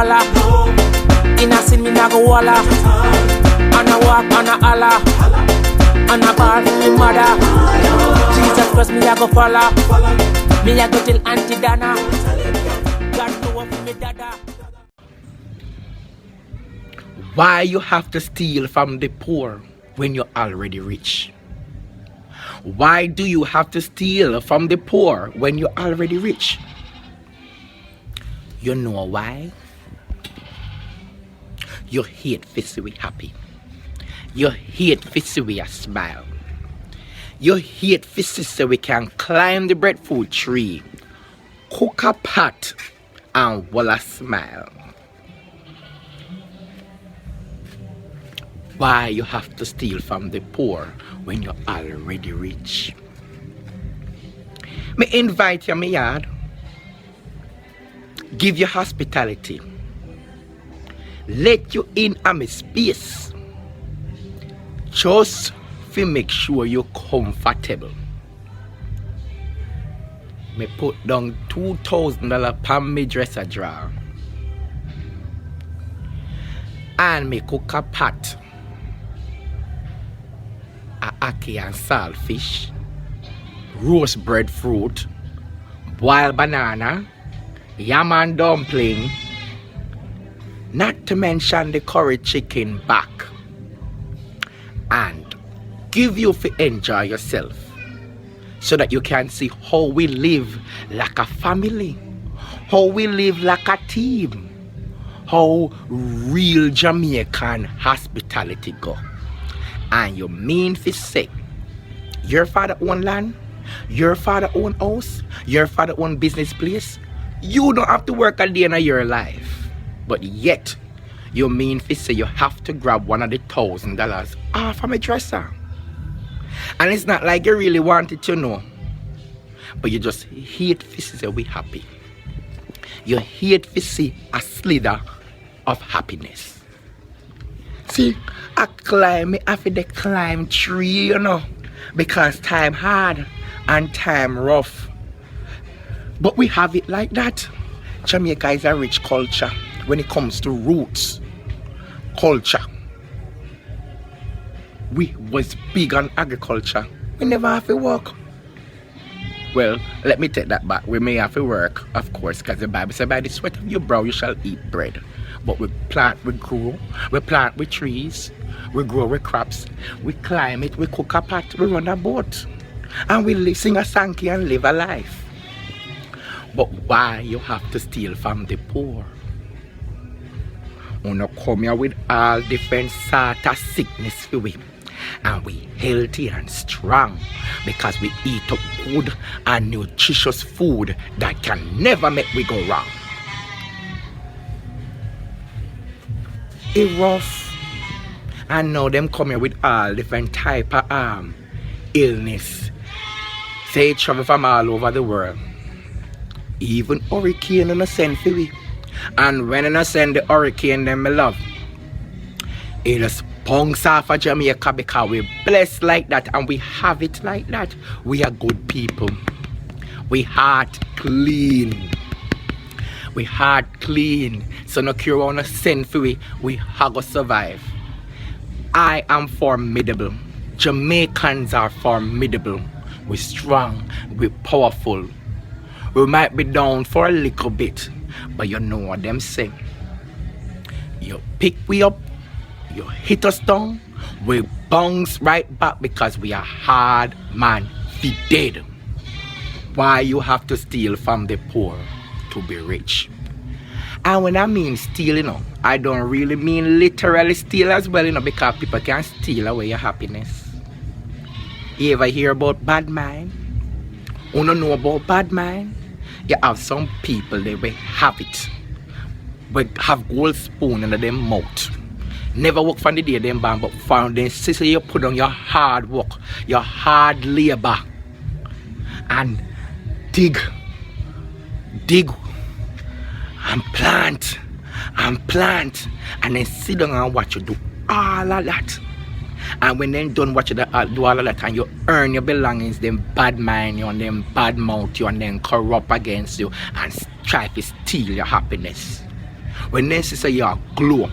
walla. In a sin me nah go walla. And I walk and I holla. And I ball for me mother. Jesus Christ me I go follow. Me I go till Auntie Dana. God know what for me dada. Why you have to steal from the poor when you're already rich? Why do you have to steal from the poor when you're already rich? You know why? You hate to see we happy. You hate to see we a smile. You hate to see we can climb the breadfruit tree, cook a pot, and walla smile. Why you have to steal from the poor when you're already rich? Me invite you my yard, give you hospitality, let you in on my space, just to make sure you're comfortable. Me put down $2,000 per my dresser drawer, and me cook a pot, ackee and saltfish, roast breadfruit, boiled banana, yam and dumpling, not to mention the curry chicken back, and give you to enjoy yourself so that you can see how we live like a family, how we live like a team, how real Jamaican hospitality go. And you mean to say your father own land, your father own house, your father own business place, you don't have to work a day in your life, but yet you mean to say you have to grab one of the $1,000 off from a dresser? And it's not like you really wanted to know, but you just hate to see we happy. You hate to see a slither of happiness. See, I have to climb tree, you know, because time hard and time rough. But we have it like that. Jamaica is a rich culture when it comes to roots culture. We was big on agriculture. We never have to work. Well, let me take that back. We may have to work, of course, because the Bible says by the sweat of your brow you shall eat bread. But we plant, we grow, we plant with trees, we grow with crops, we climb it, we cook a pot, we run a boat, and we sing a sankey and live a life. But why you have to steal from the poor? We come here with all different sort of sickness for we, and we healthy and strong because we eat up good and nutritious food that can never make we go wrong. It rough, and now them come here with all different type of illness. Say it travel from all over the world. Even hurricane and send for we. And when I send the hurricane, them my love, it just punks off of Jamaica because we're blessed like that and we have it like that. We are good people. We heart clean. We heart clean. So no cure wanna send for we have to survive. I am formidable. Jamaicans are formidable. We're strong. We're powerful. We might be down for a little bit, but you know what them say. You pick we up, you hit us down, we bounce right back because we are hard man fi dead. Why you have to steal from the poor to be rich? And when I mean steal, you know, I don't really mean literally steal as well, you know, because people can steal away your happiness. You ever hear about bad mind? You don't know about bad mind? You have some people, they will have it. We have gold spoon in their mouth. Never work from the day them born, but from the sister you put on your hard work, your hard labor, and dig, and plant, and then sit down and watch you do all of that. And when they done watch you do all of that and you earn your belongings, them bad mind you and them bad mouth you and then corrupt against you and try to steal your happiness. When they say you glow,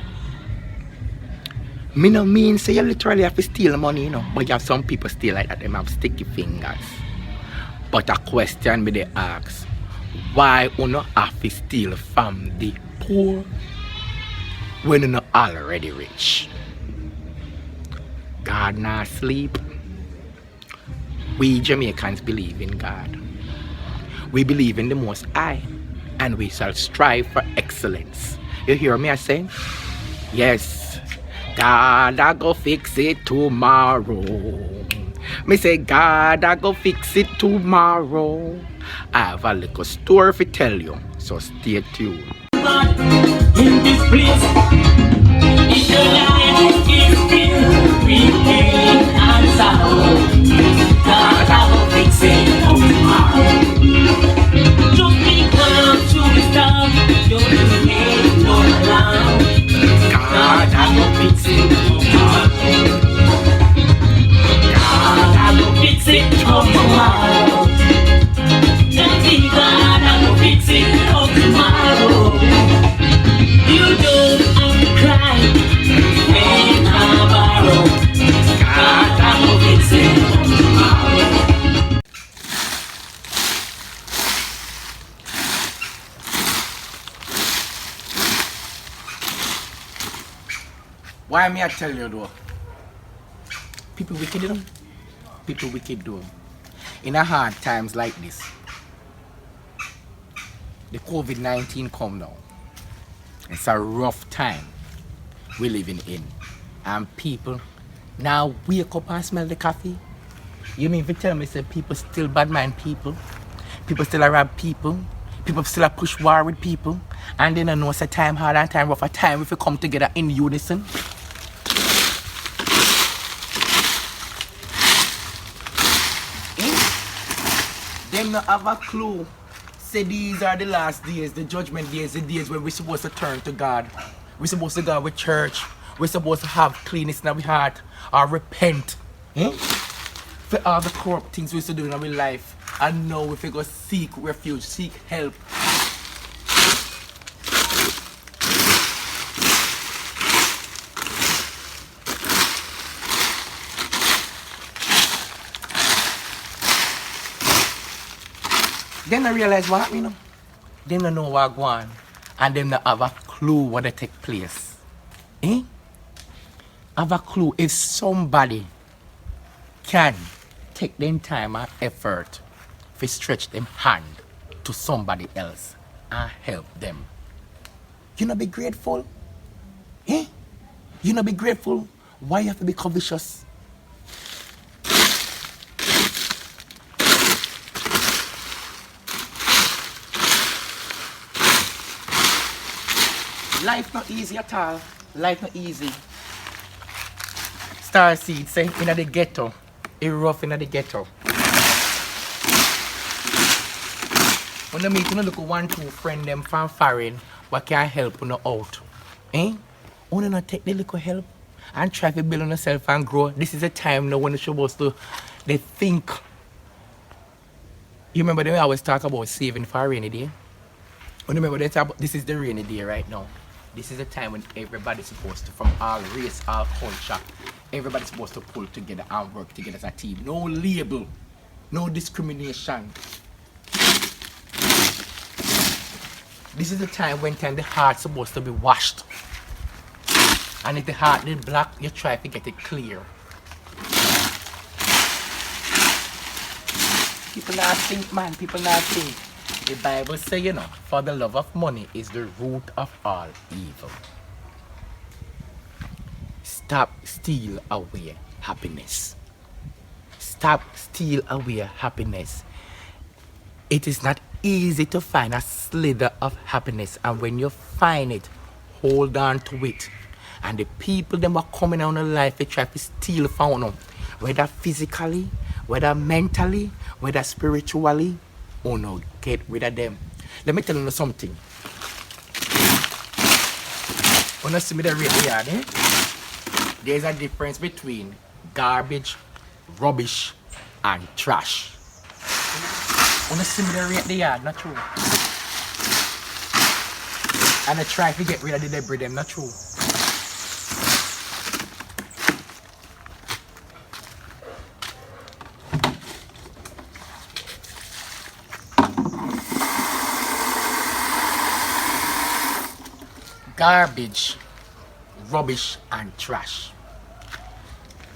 me no mean say you literally have to steal money, you know. But you have some people still like that, them have sticky fingers. But a question me they ask, why you not have to steal from the poor when you're not already rich? God not sleep. We Jamaicans believe in God. We believe in the Most High, and we shall strive for excellence. You hear me I say? Yes. God, I go fix it tomorrow. Me say, God, I go fix it tomorrow. I have a little story to tell you, so stay tuned. In this place, if your life is filled with pain and sorrow, God, I will fix it tomorrow. Just be calm to the storm, don't make no alarm. God, I will fix it tomorrow. God, I will fix it tomorrow. Just be God, I will fix it tomorrow. You don't have to cry when I borrow. God, I will fix it tomorrow. Why me I tell you though? People wicked, you know? People wicked though. In a hard times like this, the COVID-19 come now. It's a rough time we living in. And people now wake up and smell the coffee. You mean to tell me say people still bad mind people? People still rob people? People still push war with people? And they don't know it's a time hard and time rough, a time if we come together in unison. Them not have a clue. Say these are the last days, the judgment days, the days when we're supposed to turn to God. We're supposed to go with church. We're supposed to have cleanness in our heart or repent. For all the corrupt things we used to do in our life. And now if we go seek refuge, seek help. Then I realize what happened, you know. They don't know what go on. And them don't have a clue what they take place. Have a clue if somebody can take them time and effort to stretch them hand to somebody else and help them. You not be grateful? You not be grateful? Why you have to be covetous? Life not easy at all. Life not easy. Starseed say in the ghetto. It rough in the ghetto. When I meet you look at 1, 2 friend them from foreign, what can help you out? Only not take the little help and try to build on yourself and grow. This is a time now when you're supposed to they think. You remember they always talk about saving for a rainy day? You remember they talk about this is the rainy day right now. This is a time when everybody's supposed to, from all race, all culture, everybody's supposed to pull together and work together as a team. No label, no discrimination. This is the time when the heart's supposed to be washed. And if the heart is black, you try to get it clear. People not think, man, people not think. The Bible says, you know, for the love of money is the root of all evil. Stop steal away happiness. Stop steal away happiness. It is not easy to find a slither of happiness, and when you find it, hold on to it. And the people that are coming out of life, they try to steal from you, whether physically, whether mentally, whether spiritually. Oh no, get rid of them. Let me tell you something. When you see me the rate yard, there's a difference between garbage, rubbish, and trash. When you see me the rate yard, not true. And I try to get rid of the debris, them not true. Garbage, rubbish, and trash.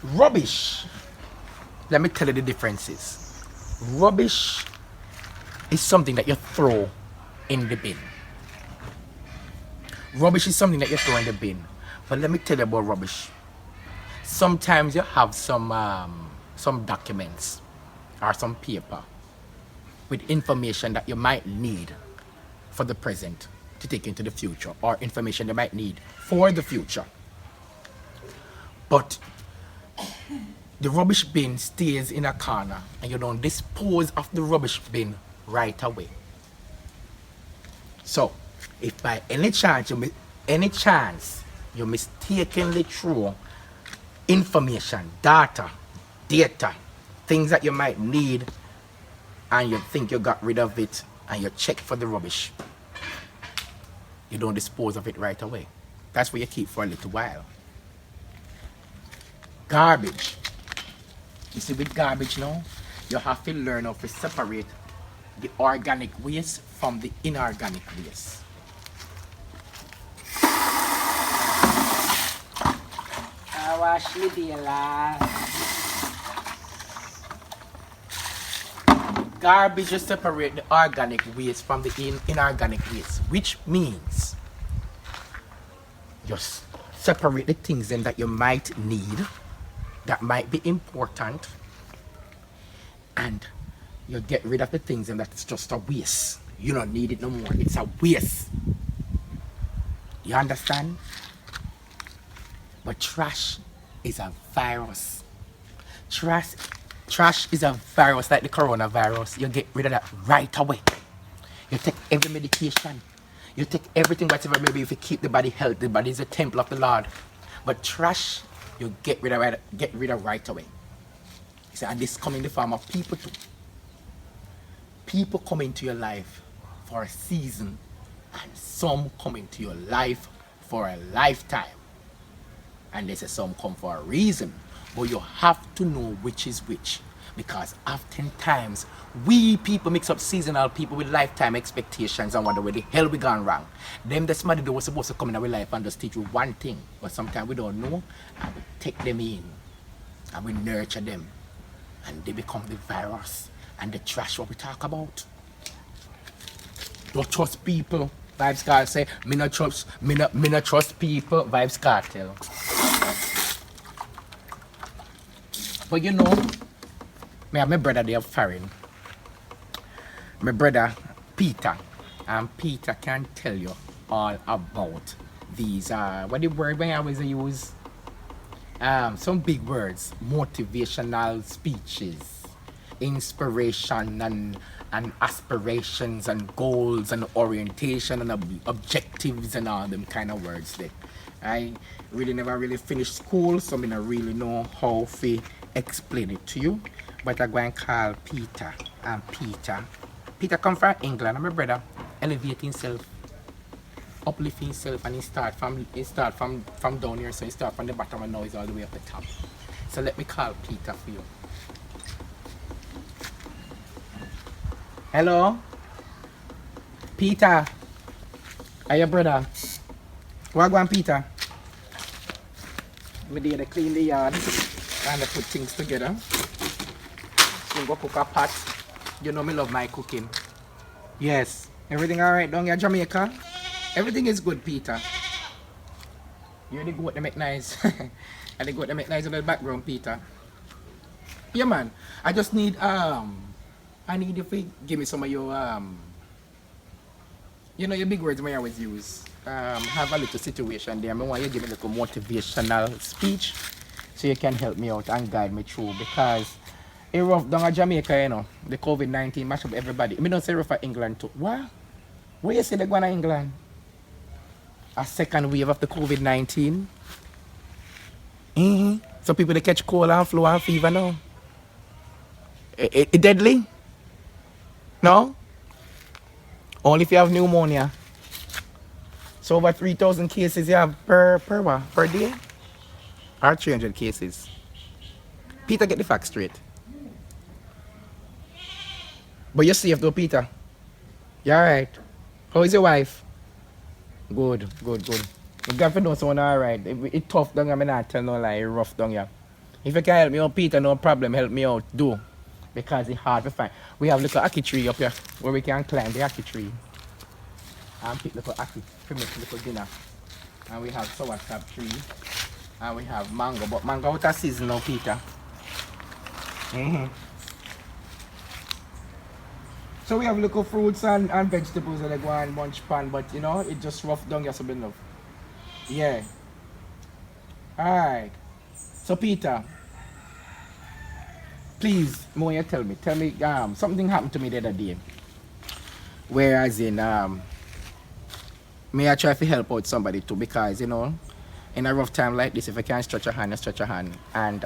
Rubbish. Let me tell you the differences. Rubbish is something that you throw in the bin. Rubbish is something that you throw in the bin. But let me tell you about rubbish. Sometimes you have some documents or some paper with information that you might need for the present to take into the future, or information you might need for the future. But the rubbish bin stays in a corner and you don't dispose of the rubbish bin right away. So if by any chance you mistakenly throw information, data, things that you might need, and you think you got rid of it, and you check for the rubbish, you don't dispose of it right away. That's what you keep for a little while. Garbage. You see, with garbage now, you have to learn how to separate the organic waste from the inorganic waste. I wash me dear. Garbage is separate the organic waste from the inorganic waste, which means just separate the things then that you might need, that might be important, and you get rid of the things and that's just a waste. You don't need it no more. It's a waste. You understand? But trash is a virus. Trash is a virus like the coronavirus. You get rid of that right away. You take every medication. You take everything, whatever maybe, if you keep the body healthy. The body is a temple of the Lord. But trash, you get rid of right away. You see, and this come in the form of people too. People come into your life for a season, and some come into your life for a lifetime. And they say some come for a reason. But you have to know which is which, because oftentimes we people mix up seasonal people with lifetime expectations and wonder where the hell we gone wrong. Them that's somebody that was supposed to come in our life and just teach you one thing, but sometimes we don't know, and we take them in and we nurture them, and they become the virus and the trash what we talk about. Don't trust people. Vybz Kartel say, me not trust people. Vybz Kartel. But you know, me have my brother there foreign. My brother Peter, and Peter can tell you all about these what the word when I always use some big words, motivational speeches, inspiration and aspirations and goals and orientation and objectives and all them kind of words there. I really never really finished school, so I don't really know how to explain it to you, but I'm going to call Peter. And Peter come from England, and my brother elevate himself, uplift himself, and he start from down here, so he start from the bottom and now he's all the way up the top. So let me call Peter for you. Hello? Peter? Are your brother? What going, Peter? We did to clean the yard and to put things together. So go cook a pot. You know me love my cooking. Yes. Everything alright down here, Jamaica? Everything is good, Peter. You're the goat that make nice. And the goat that make nice in the background, Peter. Yeah, man. I just need I need you to give me some of your you know your big words I always use. Have a little situation there. I want you to give me a little motivational speech so you can help me out and guide me through, because it's rough down in Jamaica, you know. The COVID-19 mash up everybody. I mean, don't say rough for England too. What? Where you say they're going to England? A second wave of the COVID-19? So people they catch cold and flu and fever now. It deadly? No? Only if you have pneumonia. So over 3,000 cases you have per what? Per day? Or 300 cases? Peter, get the facts straight. But you're safe though, Peter. You're alright. How is your wife? Good. You got to know someone alright. It's tough down here, I'm not tell no lie, it's rough down here. If you can help me out, Peter, no problem, help me out, do. Because it's hard to find. We have little ackee tree up here where we can climb the ackee tree. And pick little ackee to make little dinner. And we have soursop tree. And we have mango. But mango out of season now, Peter. So we have little fruits and vegetables that they go and munch pan, but you know, it just rough down here so enough. Yeah. Alright. So Peter, please, more you tell me, something happened to me the other day. Whereas in may I try to help out somebody too, because you know, in a rough time like this, if I can't stretch a hand, I stretch a hand. And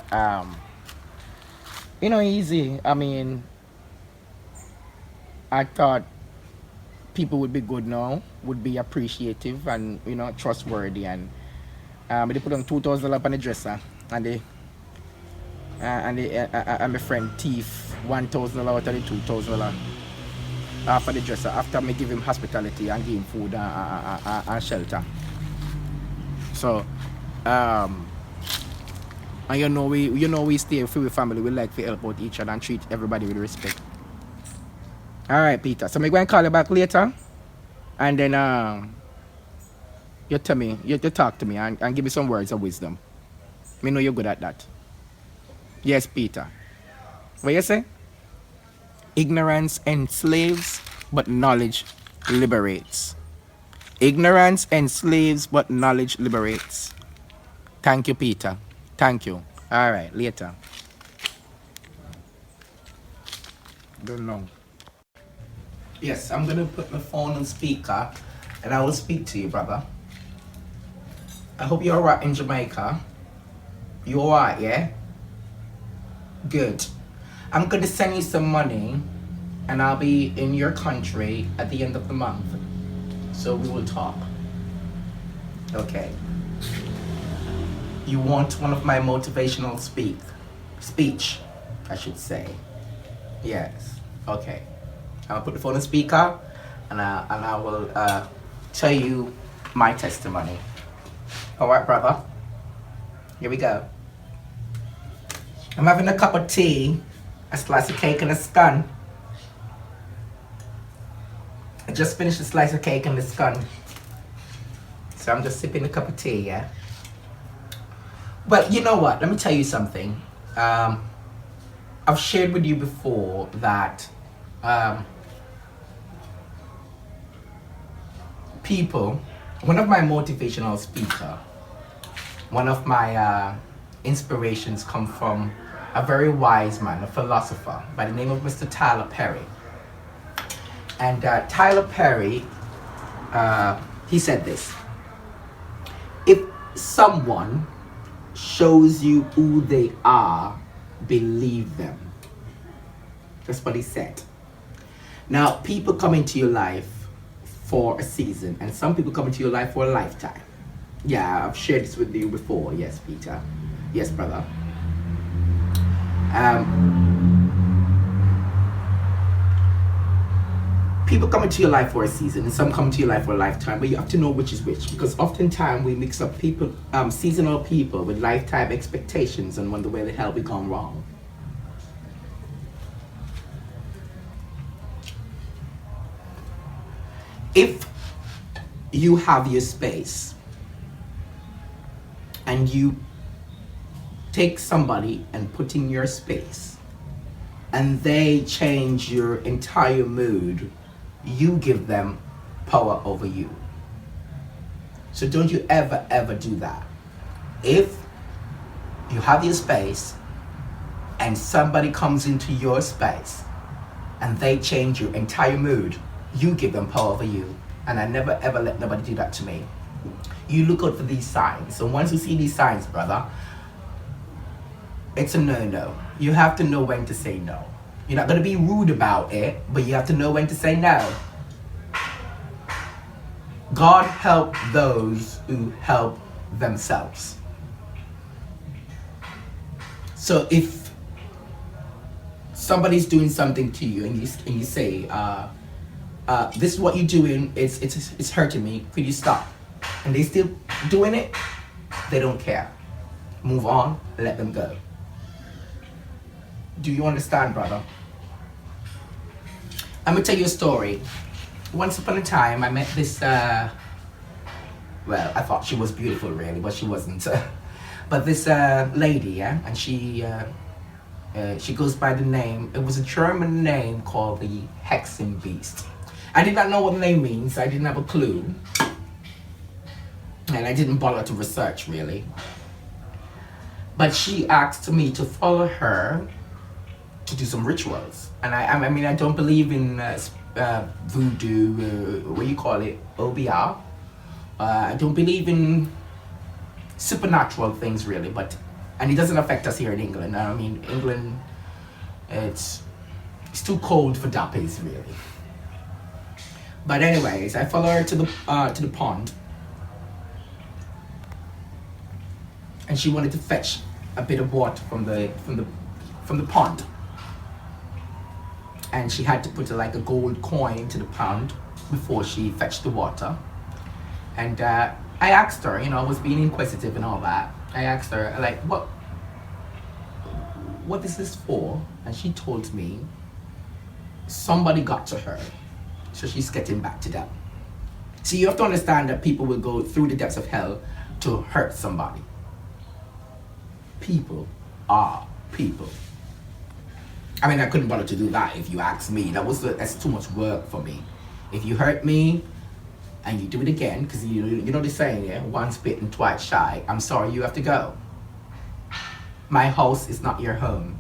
you know, easy. I mean, I thought people would be good now, would be appreciative and, you know, trustworthy. And they put on $2,000 up on the dresser, and my friend thief $1,000 out of the $2,000 for the dresser after me give him hospitality and give him food and shelter. So, and you know we stay free with family. We like to help out each other and treat everybody with respect. Alright, Peter. So I'm going to call you back later. And then you tell me, you talk to me and give me some words of wisdom. Me know you're good at that. Yes, Peter. What you say? Ignorance enslaves, but knowledge liberates. Ignorance enslaves, but knowledge liberates. Thank you, Peter. Thank you. Alright, later. Don't know. Yes, I'm gonna put my phone on speaker and I will speak to you, brother. I hope you're alright in Jamaica. You alright, yeah? Good. I'm gonna send you some money and I'll be in your country at the end of the month. So we will talk. Okay. You want one of my motivational speech, I should say. Yes. Okay. I'll put the phone on speaker and I will tell you my testimony. Alright, brother? Here we go. I'm having a cup of tea, a slice of cake and a scone. I just finished a slice of cake and a scone. So I'm just sipping a cup of tea, yeah? Well, you know what? Let me tell you something. I've shared with you before that people, one of my motivational speaker, one of my inspirations come from a very wise man, a philosopher by the name of Mr. Tyler Perry. And Tyler Perry, he said this: if someone shows you who they are, believe them. That's what he said. Now, people come into your life for a season, and some people come into your life for a lifetime. Yeah, I've shared this with you before. Yes, Peter. Yes, brother. People come into your life for a season, and some come into your life for a lifetime, but you have to know which is which, because oftentimes we mix up people, seasonal people with lifetime expectations and wonder where the hell we gone wrong. If you have your space and you take somebody and put in your space and they change your entire mood, you give them power over you. So don't you ever do that. If you have your space and somebody comes into your space and they change your entire mood, you give them power over you. And I never ever let nobody do that to me. You look out for these signs. So once you see these signs, brother, it's a no-no. You have to know when to say no. You're not going to be rude about it, but you have to know when to say no. God help those who help themselves. So if somebody's doing something to you and you say, this is what you're doing, it's hurting me, could you stop? And they still doing it, they don't care. Move on, let them go. Do you understand, brother? I'm gonna tell you a story. Once upon a time, I met this, well, I thought she was beautiful really, but she wasn't. But this lady, yeah, and she goes by the name, it was a German name called the Hexenbeast. I did not know what the name means, I didn't have a clue. And I didn't bother to research really. But she asked me to follow her to do some rituals. And I mean, I don't believe in voodoo, what do you call it, OBR. I don't believe in supernatural things really, and it doesn't affect us here in England. I mean, England, it's too cold for dappies really. But anyways, I follow her to the pond, and she wanted to fetch a bit of water from the pond, and she had to put like a gold coin into the pond before she fetched the water. And I asked her, you know, I was being inquisitive and all that. I asked her, like, what is this for? And she told me somebody got to her, so she's getting back to them. So you have to understand that people will go through the depths of hell to hurt somebody. People are people. I mean, I couldn't bother to do that if you ask me. That's too much work for me. If you hurt me and you do it again, because you know the saying, yeah, once bitten, twice shy, I'm sorry, you have to go. My house is not your home.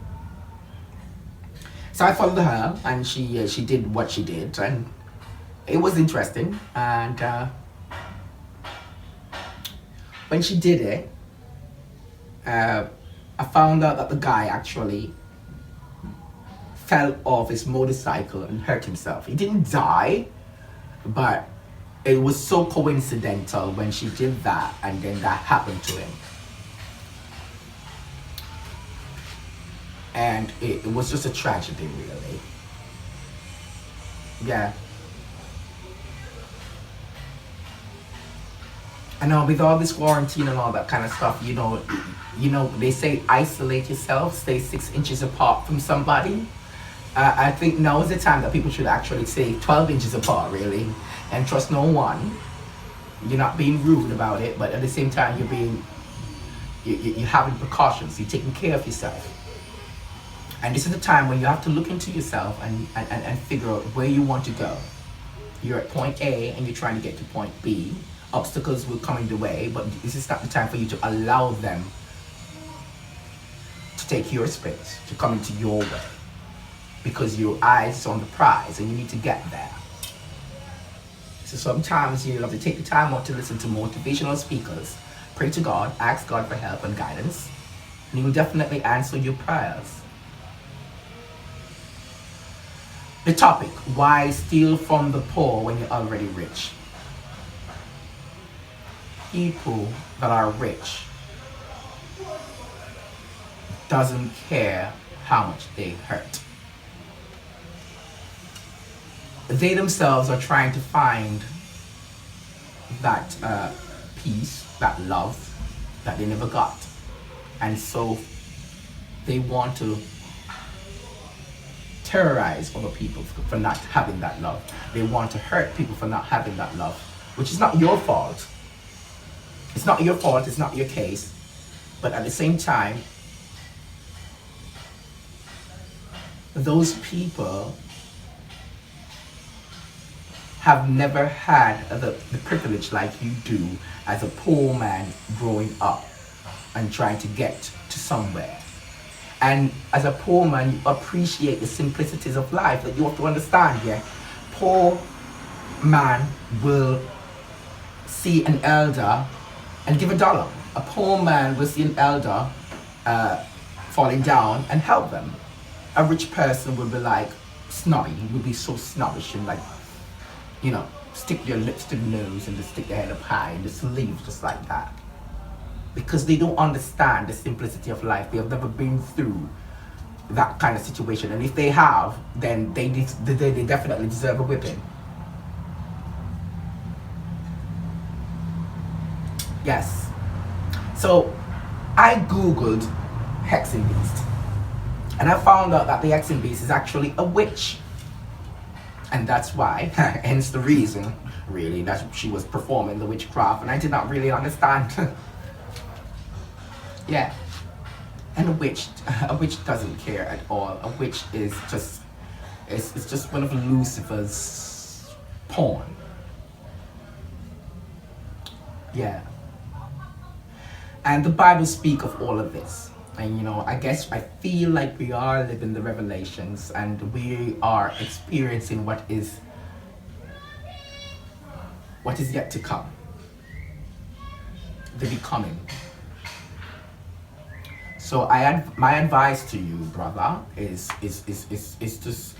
So I followed her, and she did what she did, and it was interesting. And when she did it, I found out that the guy actually fell off his motorcycle and hurt himself. He didn't die, but it was so coincidental when she did that, and then that happened to him. And it was just a tragedy, really. Yeah. I know, with all this quarantine and all that kind of stuff, you know, they say isolate yourself, stay 6 inches apart from somebody. I think now is the time that people should actually stay 12 inches apart, really, and trust no one. You're not being rude about it, but at the same time, you're having precautions. You're taking care of yourself. And this is the time when you have to look into yourself and figure out where you want to go. You're at point A and you're trying to get to point B. Obstacles will come in the way, but this is not the time for you to allow them to take your space, to come into your way. Because your eyes are on the prize and you need to get there. So sometimes you have to take the time out to listen to motivational speakers, pray to God, ask God for help and guidance, and He will definitely answer your prayers. The topic, why steal from the poor when you're already rich? People that are rich doesn't care how much they hurt. They themselves are trying to find that peace, that love that they never got. And so they want to terrorize other people for not having that love. They want to hurt people for not having that love, which is not your fault. It's not your fault, it's not your case. But at the same time, those people have never had the privilege like you do as a poor man growing up and trying to get to somewhere. And as a poor man, you appreciate the simplicities of life that you have to understand, yeah? Poor man will see an elder and give $1. A poor man will see an elder falling down and help them. A rich person will be like snobby, will be so snobbish and like, you know, stick their lips to the nose and just stick their head up high and just leave just like that. Because they don't understand the simplicity of life. They have never been through that kind of situation. And if they have, then they definitely deserve a whipping. Yes. So I googled hexing beast, and I found out that the hexing beast is actually a witch. And that's why, hence the reason, really, that she was performing the witchcraft, and I did not really understand. Yeah. And a witch doesn't care at all. A witch is just, it's just one of Lucifer's pawn. Yeah. And the Bible speaks of all of this. And you know, I feel like we are living the revelations, and we are experiencing what is yet to come. The becoming. So my advice to you, brother, is just,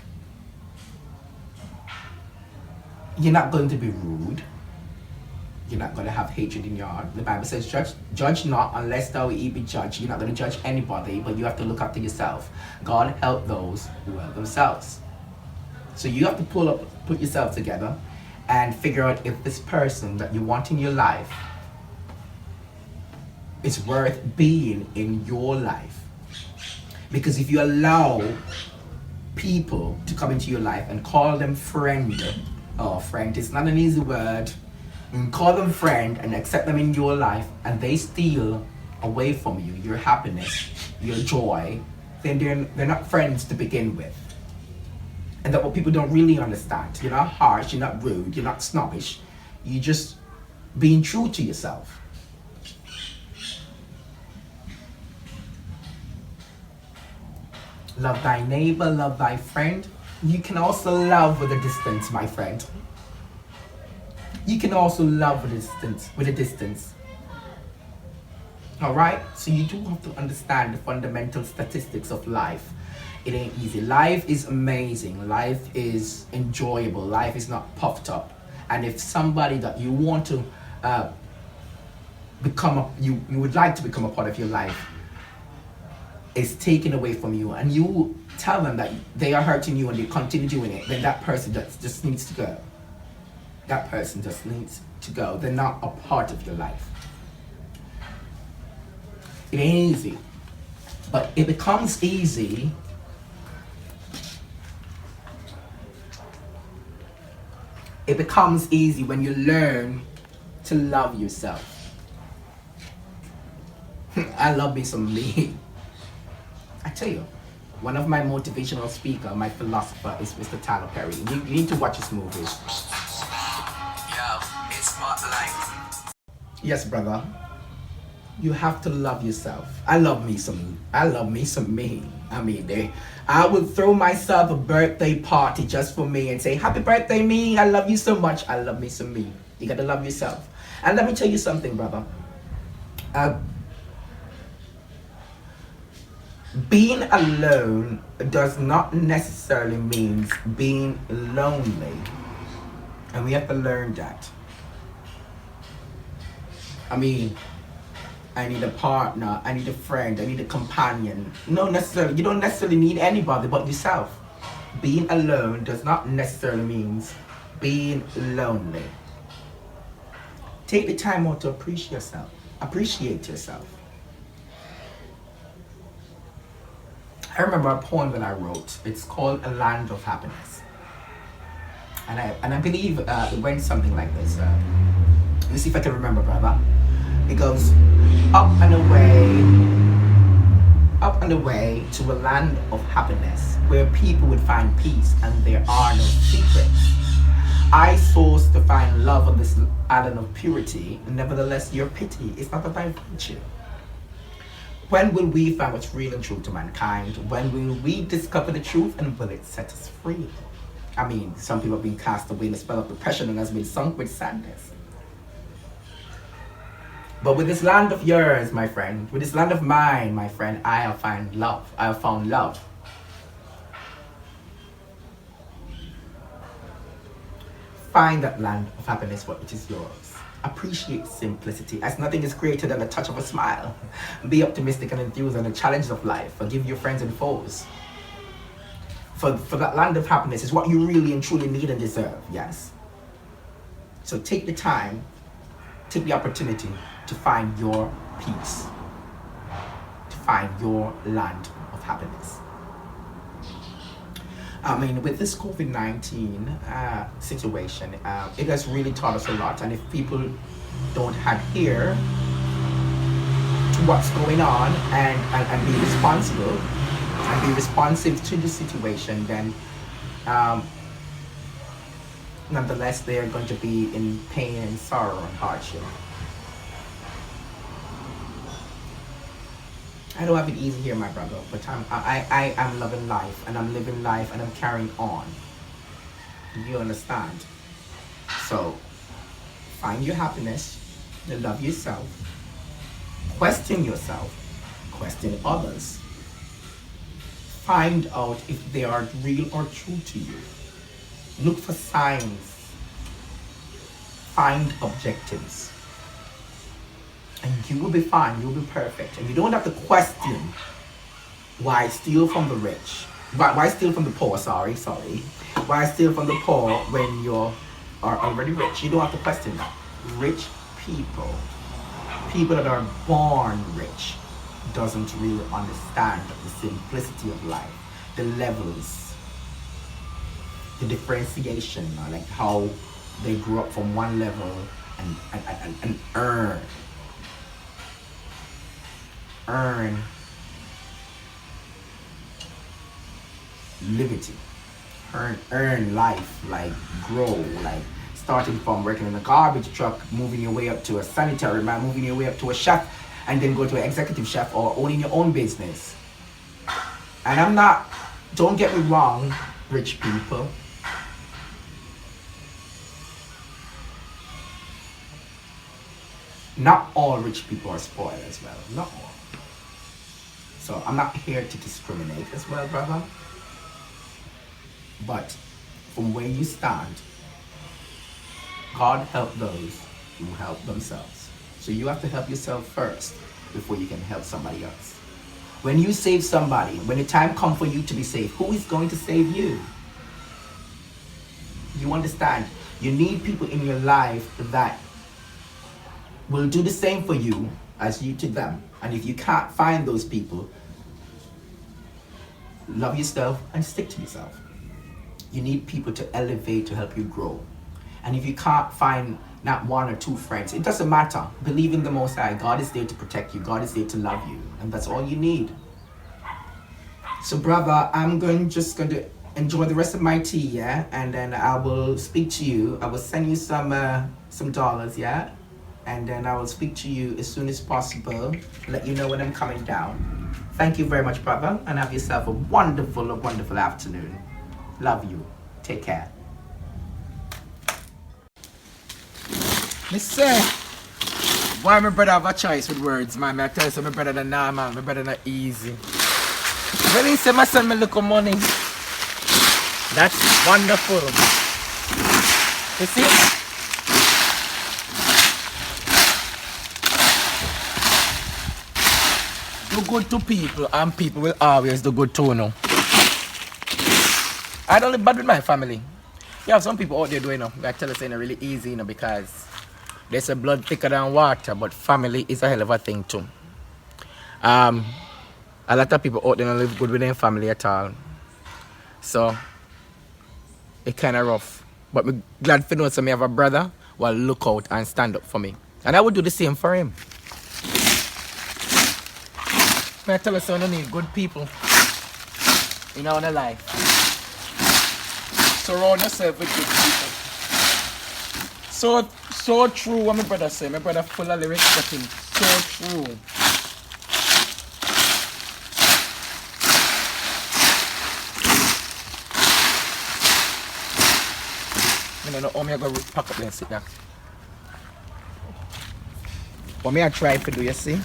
you're not going to be rude. You're not going to have hatred in your heart. The Bible says, judge not unless thou be judged. You're not going to judge anybody, but you have to look after yourself. God help those who help themselves. So you have to put yourself together and figure out if this person that you want in your life is worth being in your life. Because if you allow people to come into your life and call them friend, friend is not an easy word, and call them friend and accept them in your life, and they steal away from you your happiness, your joy, then they're not friends to begin with. And that's what people don't really understand. You're not harsh, you're not rude, you're not snobbish. You're just being true to yourself. Love thy neighbor, love thy friend. You can also love with a distance, my friend. You can also love with a distance. All right? So you do have to understand the fundamental statistics of life. It ain't easy. Life is amazing. Life is enjoyable. Life is not puffed up. And if somebody that you want to you would like to become a part of your life is taken away from you, and you tell them that they are hurting you and they continue doing it, then that person just needs to go. That person just needs to go. They're not a part of your life. It ain't easy, but it becomes easy when you learn to love yourself. I love me some me. I tell you, one of my motivational speaker, my philosopher, is Mr. Tyler Perry. You need to watch his movies. It's Spotlight. Yes, brother. You have to love yourself. I love me some me. I mean, I would throw myself a birthday party just for me and say, happy birthday, me. I love you so much. I love me some me. You gotta love yourself. And let me tell you something, brother. Being alone does not necessarily mean being lonely. And we have to learn that. I mean, I need a partner, I need a friend, I need a companion. No, necessarily, you don't necessarily need anybody but yourself. Being alone does not necessarily mean being lonely. Take the time out to appreciate yourself. I remember a poem that I wrote. It's called A Land of Happiness. And I believe it went something like this. Let me see if I can remember, brother. It goes, up and away to a land of happiness, where people would find peace and there are no secrets. I sought to find love on this island of purity, nevertheless your pity is not of thy virtue. When will we find what's real and true to mankind? When will we discover the truth, and will it set us free? I mean, some people have been cast away in the spell of depression and has been sunk with sadness. But with this land of yours, my friend, with this land of mine, my friend, I have found love. I have found love. Find that land of happiness, what which is yours. Appreciate simplicity, as nothing is greater than the touch of a smile. Be optimistic and enthused on the challenges of life. Forgive your friends and foes. For that land of happiness is what you really and truly need and deserve, yes? So take the time, take the opportunity to find your peace, to find your land of happiness. I mean, with this COVID-19 situation, it has really taught us a lot. And if people don't adhere to what's going on and be responsible and be responsive to the situation, then nonetheless, they are going to be in pain and sorrow and hardship. I don't have it easy here, my brother, but I am loving life, and I'm living life, and I'm carrying on. You understand? So, find your happiness, love yourself, question yourself, question others. Find out if they are real or true to you. Look for signs. Find objectives. And you will be fine, you'll be perfect. And you don't have to question why steal from the rich. Why steal from the poor, sorry. Why steal from the poor when you are already rich? You don't have to question that. Rich people that are born rich, doesn't really understand the simplicity of life, the levels, the differentiation, like how they grew up from one level and earn liberty, earn life, like grow, like starting from working in a garbage truck, moving your way up to a sanitary man, moving your way up to a chef, and then go to an executive chef, or owning your own business. And don't get me wrong, rich people, not all rich people are spoiled as well, not all. So I'm not here to discriminate as well, brother. But from where you stand, God help those who help themselves. So you have to help yourself first before you can help somebody else. When you save somebody, when the time comes for you to be saved, who is going to save you? You understand? You need people in your life that will do the same for you as you to them. And if you can't find those people, love yourself and stick to yourself. You need people to elevate, to help you grow. And if you can't find not one or two friends, it doesn't matter. Believe in the Most High. God is there to protect you. God is there to love you. And that's all you need. So brother, I'm just going to enjoy the rest of my tea, yeah? And then I will speak to you. I will send you some dollars, yeah? And then I will speak to you as soon as possible. Let you know when I'm coming down. Thank you very much, brother. And have yourself a wonderful afternoon. Love you. Take care. Say, why my brother have a choice with words, man? I tell you, so my brother not normal, my brother not easy. When he say, my son, me look for money. That's wonderful. You see? Do good to people, and people will always do good to you. I don't live bad with my family. You have some people out there doing it. I tell you, it's really easy, because there's a blood thicker than water, but family is a hell of a thing too. A lot of people out there don't live good with their family at all. So it's kind of rough. But I'm glad to know that I have a brother who will look out and stand up for me. And I would do the same for him. I tell you, so you need good people in our life. Surround yourself with good people. So true what my brother said. My brother full of lyrics, but him so true. I don't know how I'm going to pack up and sit there. What I try to do, you see?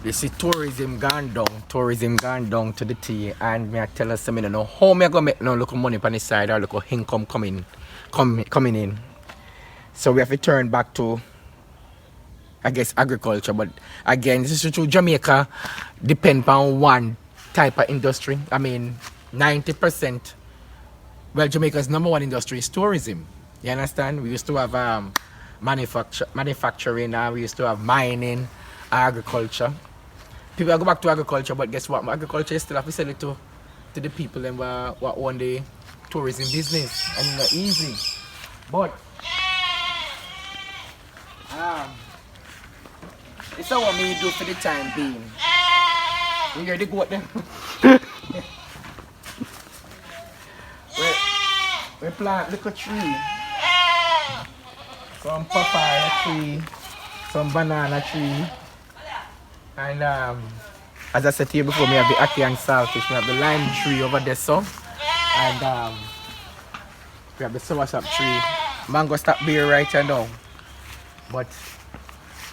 You see, tourism gone down to the T, and I tell us, I don't know how I'm going to make no local money on the side or local income coming coming in. So we have to turn back to, I guess, agriculture. But again, this is true. Jamaica depend on one type of industry. I mean, 90%. Well, Jamaica's number one industry is tourism. You understand? We used to have manufacturing, we used to have mining, agriculture. People go back to agriculture, but guess what? Agriculture is still have to sell it to the people and what own the tourism business. And it's not easy. But it's not what me do for the time being. You hear the goat them? we plant little tree. Some papaya tree, some banana tree, and as I said to you before, we have the ackee and saltfish. We have the lime tree over there, so, and we have the soursop tree. Mango stop beer right now, but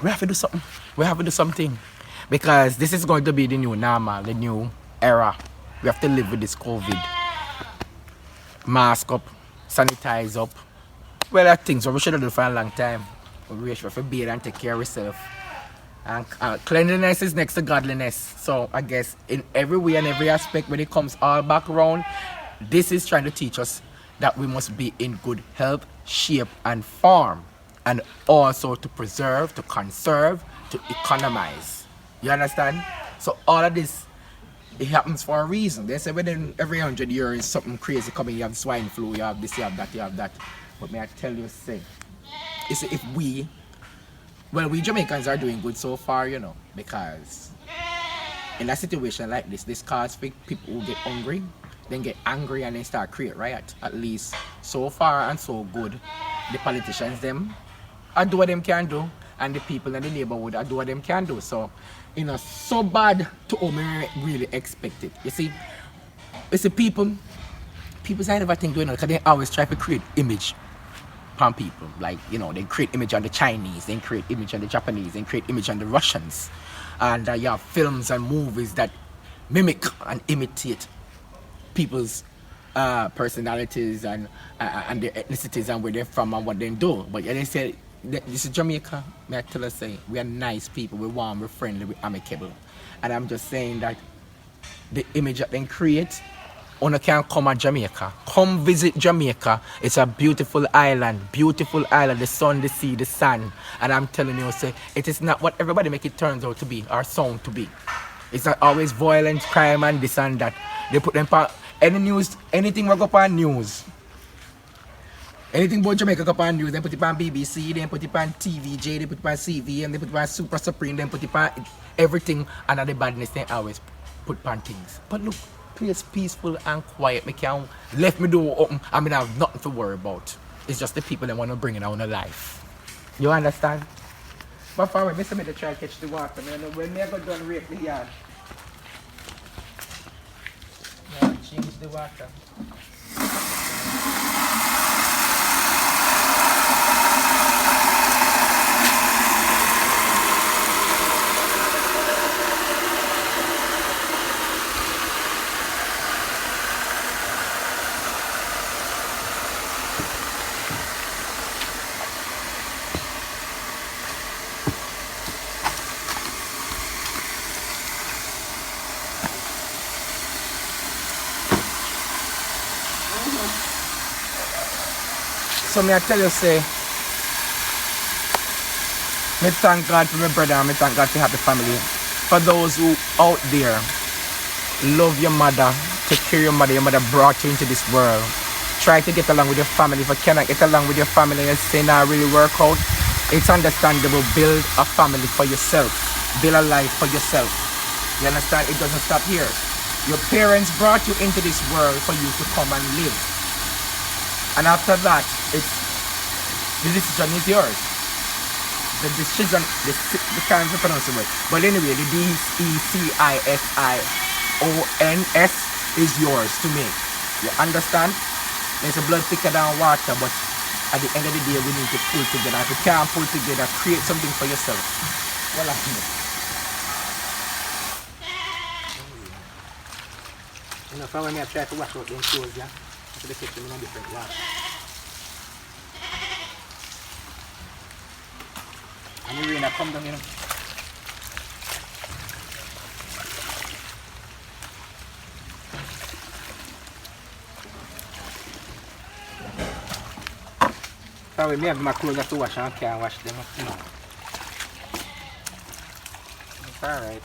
we have to do something. We have to do something because this is going to be the new normal, the new era. We have to live with this COVID. Mask up, sanitize up. Well, that things we should have done for a long time. We should have bathe and take care of ourselves. And cleanliness is next to godliness. So I guess in every way and every aspect, when it comes all back around, this is trying to teach us that we must be in good health, shape, and form, and also to preserve, to conserve, to economize. You understand? So all of this, it happens for a reason. They say within every 100 years something crazy coming. You have swine flu, you have this, you have that, you have that. But may I tell you, say, if we Jamaicans are doing good so far, you know, because in a situation like this causes people who get hungry, then get angry and then start create riot. At least so far and so good, the politicians them I do what them can do, and the people in the neighborhood I do what them can do. So, you know, so bad to how me really expect it. You see, people say never think doing it because they always try to create image from people. Like, you know, they create image on the Chinese, they create image on the Japanese, they create image on the Russians. And you have films and movies that mimic and imitate people's personalities and their ethnicities and where they're from and what they do. But they say, this is Jamaica, may I tell us, say, we are nice people, we're warm, we're friendly, we're amicable. And I'm just saying that the image that they create, one can come to Jamaica. Come visit Jamaica. It's a beautiful island, the sun, the sea, the sand. And I'm telling you, say, it is not what everybody make it turns out to be or sound to be. It's not always violence, crime, and this and that. They put them on any news, anything will go on news. Anything about Jamaica go on news, they put it on BBC, they put it on TVJ, they put it on CVM, they put it on Super Supreme, they put it on everything, and the badness they always put on things. But look, place peaceful and quiet. Me can left me door open. I mean, I have nothing to worry about. It's just the people that want to bring it on a life. You understand? But for me, I to try to catch the water. When I got done rape the yard, I change the water. So me I tell you, say, me thank God for my brother and me thank God for happy family. For those who out there love your mother, take care of your mother brought you into this world. Try to get along with your family. If you cannot get along with your family and say nah really work out, it's understandable. Build a family for yourself. Build a life for yourself. You understand? It doesn't stop here. Your parents brought you into this world for you to come and live. And after that, the decision is yours. The decision, the can't pronounce the word. But anyway, the DECISIONS is yours to make. You understand? There's a blood thicker than water, but at the end of the day, we need to pull together. If you can't pull together, create something for yourself. Well, I know. You know, from when I try to wash out them clothes, yeah, I should have kept them in a different water. I come down, you know. Probably me have my clothes have to wash and I can't wash them up, you know. It's alright.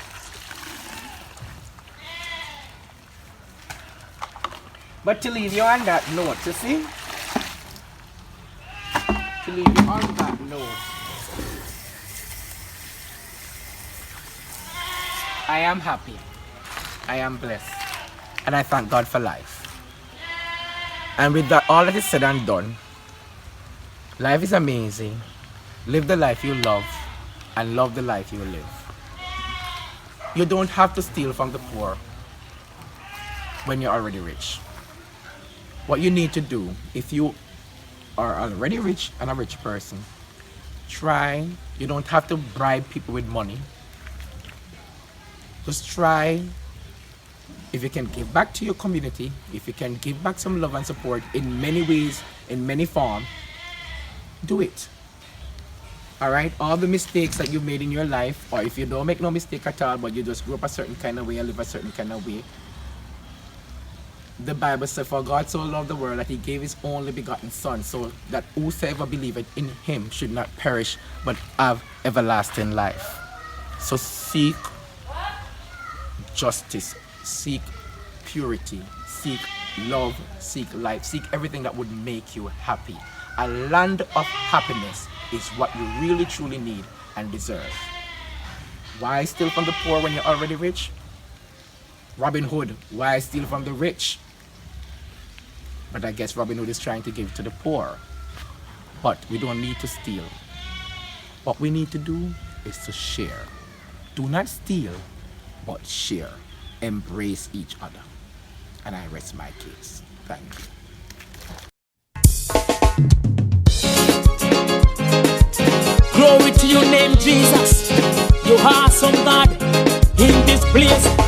But to leave you on that note, you see? To leave you on that note, I am happy. I am blessed. And I thank God for life. And with that, all that is said and done, life is amazing. Live the life you love and love the life you live. You don't have to steal from the poor when you're already rich. What you need to do, if you are already rich and a rich person, try, you don't have to bribe people with money. Just try, if you can give back to your community, if you can give back some love and support in many ways, in many forms, do it. Alright, all the mistakes that you've made in your life, or if you don't make no mistake at all, but you just grew up a certain kind of way and live a certain kind of way, the Bible says, for God so loved the world that he gave his only begotten Son, so that whosoever believeth in him should not perish, but have everlasting life. So seek justice, seek purity, seek love, seek life, seek everything that would make you happy. A land of happiness is what you really truly need and deserve. Why steal from the poor when you're already rich? Robin Hood, why steal from the rich? But I guess Robin Hood is trying to give to the poor. But we don't need to steal. What we need to do is to share. Do not steal, but share. Embrace each other. And I rest my case. Thank you. Glory to your name, Jesus. You awesome God in this place.